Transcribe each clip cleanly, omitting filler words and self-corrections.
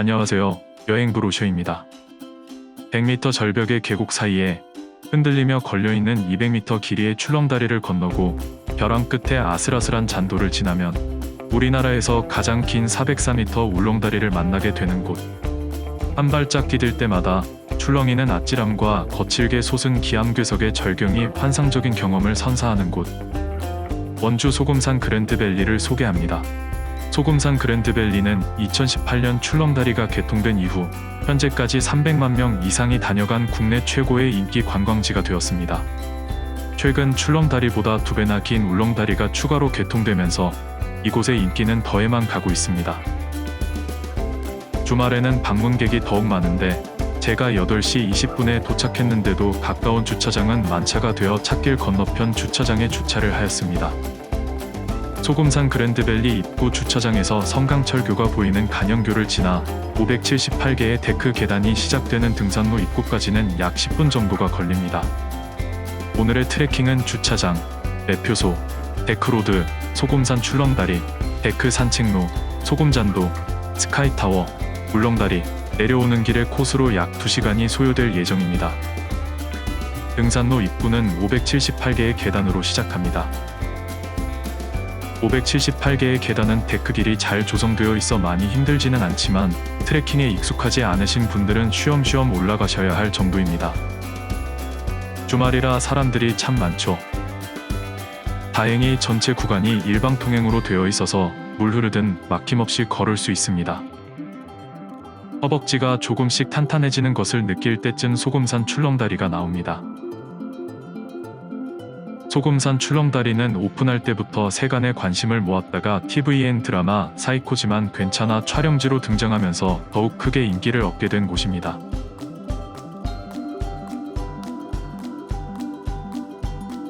안녕하세요. 여행 브로셔입니다. 100m 절벽의 계곡 사이에 흔들리며 걸려있는 200m 길이의 출렁다리를 건너고 벼랑 끝에 아슬아슬한 잔도를 지나면 우리나라에서 가장 긴 404m 울렁다리를 만나게 되는 곳. 한 발짝 디딜 때마다 출렁이는 아찔함과 거칠게 솟은 기암괴석의 절경이 환상적인 경험을 선사하는 곳. 원주 소금산 그랜드밸리를 소개합니다. 소금산 그랜드밸리는 2018년 출렁다리가 개통된 이후 현재까지 300만 명 이상이 다녀간 국내 최고의 인기 관광지가 되었습니다. 최근 출렁다리보다 2배나 긴 울렁다리가 추가로 개통되면서 이곳의 인기는 더해만 가고 있습니다. 주말에는 방문객이 더욱 많은데 제가 8시 20분에 도착했는데도 가까운 주차장은 만차가 되어 찻길 건너편 주차장에 주차를 하였습니다. 소금산 그랜드밸리 입구 주차장에서 성강철교가 보이는 간영교를 지나 578개의 데크 계단이 시작되는 등산로 입구까지는 약 10분 정도가 걸립니다. 오늘의 트레킹은 주차장, 매표소, 데크로드, 소금산 출렁다리, 데크 산책로, 소금잔도, 스카이타워, 울렁다리, 내려오는 길의 코스로 약 2시간이 소요될 예정입니다. 등산로 입구는 578개의 계단으로 시작합니다. 578개의 계단은 데크 길이 잘 조성되어 있어 많이 힘들지는 않지만 트레킹에 익숙하지 않으신 분들은 쉬엄쉬엄 올라가셔야 할 정도입니다. 주말이라 사람들이 참 많죠. 다행히 전체 구간이 일방통행으로 되어 있어서 물 흐르든 막힘없이 걸을 수 있습니다. 허벅지가 조금씩 탄탄해지는 것을 느낄 때쯤 소금산 출렁다리가 나옵니다. 소금산 출렁다리는 오픈할 때부터 세간의 관심을 모았다가 TVN 드라마 사이코지만 괜찮아 촬영지로 등장하면서 더욱 크게 인기를 얻게 된 곳입니다.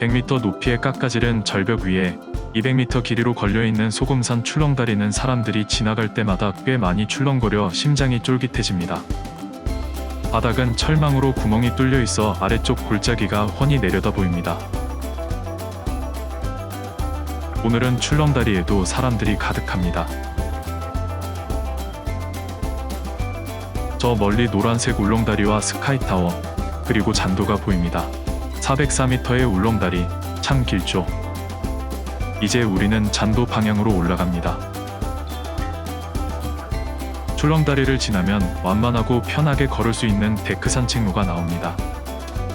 (100m) 높이의 깎아지른 절벽 위에 200m 길이로 걸려있는 소금산 출렁다리는 사람들이 지나갈 때마다 꽤 많이 출렁거려 심장이 쫄깃해집니다. 바닥은 철망으로 구멍이 뚫려 있어 아래쪽 골짜기가 훤히 내려다 보입니다. 오늘은 출렁다리에도 사람들이 가득합니다. 저 멀리 노란색 울렁다리와 스카이타워, 그리고 잔도가 보입니다. 404m의 울렁다리, 참 길죠. 이제 우리는 잔도 방향으로 올라갑니다. 출렁다리를 지나면 완만하고 편하게 걸을 수 있는 데크 산책로가 나옵니다.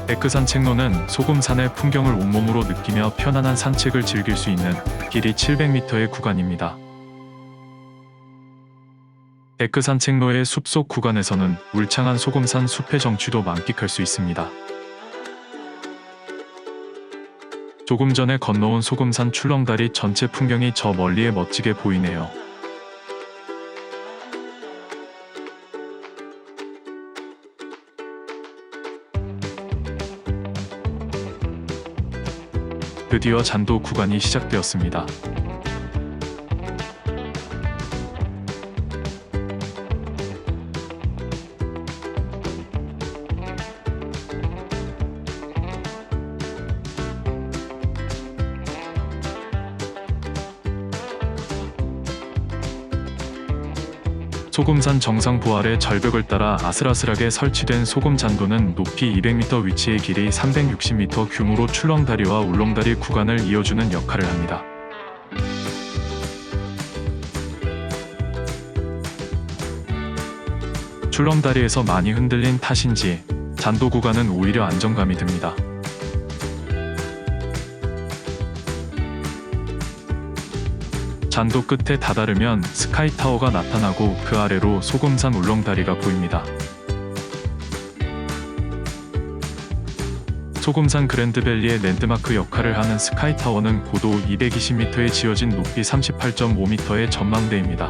데크 산책로는 소금산의 풍경을 온몸으로 느끼며 편안한 산책을 즐길 수 있는 길이 700m의 구간입니다. 데크 산책로의 숲속 구간에서는 울창한 소금산 숲의 정취도 만끽할 수 있습니다. 조금 전에 건너온 소금산 출렁다리 전체 풍경이 저 멀리에 멋지게 보이네요. 드디어 잔도 구간이 시작되었습니다. 소금산 정상 부활의 절벽을 따라 아슬아슬하게 설치된 소금잔도는 높이 200m 위치의 길이 360m 규모로 출렁다리와 울렁다리 구간을 이어주는 역할을 합니다. 출렁다리에서 많이 흔들린 탓인지 잔도 구간은 오히려 안정감이 듭니다. 잔도 끝에 다다르면 스카이타워가 나타나고 그 아래로 소금산 울렁다리가 보입니다. 소금산 그랜드밸리의 랜드마크 역할을 하는 스카이타워는 고도 220m에 지어진 높이 38.5m의 전망대입니다.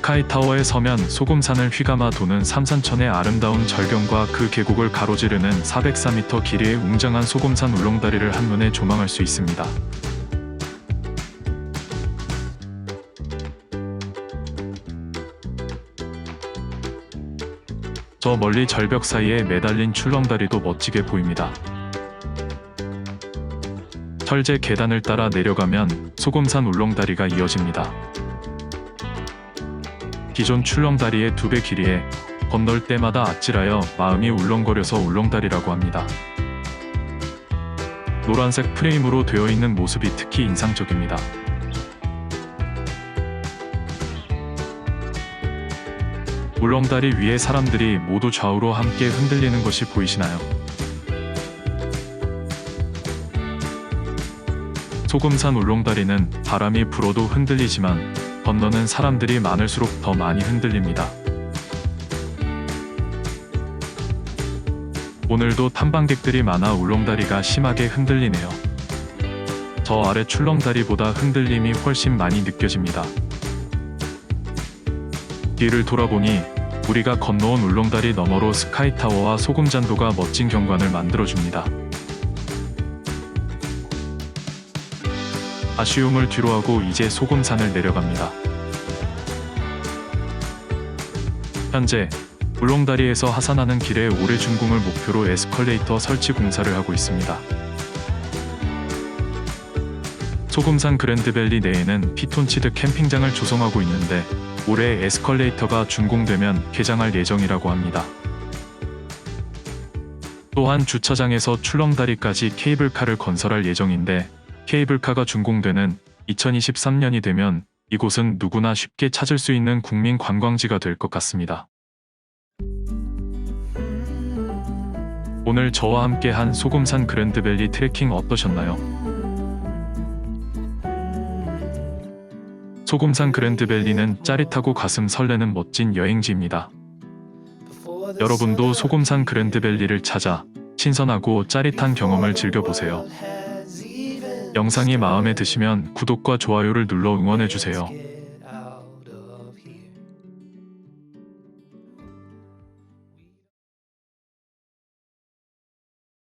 스카이타워에 서면 소금산을 휘감아 도는 삼산천의 아름다운 절경과 그 계곡을 가로지르는 404m 길이의 웅장한 소금산 울렁다리를 한눈에 조망할 수 있습니다. 저 멀리 절벽 사이에 매달린 출렁다리도 멋지게 보입니다. 철제 계단을 따라 내려가면 소금산 울렁다리가 이어집니다. 기존 출렁다리의 2배 길이에 건널 때마다 아찔하여 마음이 울렁거려서 울렁다리라고 합니다. 노란색 프레임으로 되어 있는 모습이 특히 인상적입니다. 울렁다리 위에 사람들이 모두 좌우로 함께 흔들리는 것이 보이시나요? 소금산 울렁다리는 바람이 불어도 흔들리지만 건너는 사람들이 많을수록 더 많이 흔들립니다. 오늘도 탐방객들이 많아 울렁다리가 심하게 흔들리네요. 저 아래 출렁다리보다 흔들림이 훨씬 많이 느껴집니다. 뒤를 돌아보니 우리가 건너온 울렁다리 너머로 스카이타워와 소금잔도가 멋진 경관을 만들어줍니다. 아쉬움을 뒤로하고 이제 소금산을 내려갑니다. 현재 울렁다리에서 하산하는 길에 오래중궁을 목표로 에스컬레이터 설치 공사를 하고 있습니다. 소금산 그랜드밸리 내에는 피톤치드 캠핑장을 조성하고 있는데 올해 에스컬레이터가 준공되면 개장할 예정이라고 합니다. 또한 주차장에서 출렁다리까지 케이블카를 건설할 예정인데 케이블카가 준공되는 2023년이 되면 이곳은 누구나 쉽게 찾을 수 있는 국민 관광지가 될 것 같습니다. 오늘 저와 함께 한 소금산 그랜드밸리 트레킹 어떠셨나요? 소금산 그랜드밸리는 짜릿하고 가슴 설레는 멋진 여행지입니다. 여러분도 소금산 그랜드밸리를 찾아 신선하고 짜릿한 경험을 즐겨보세요. 영상이 마음에 드시면 구독과 좋아요를 눌러 응원해주세요.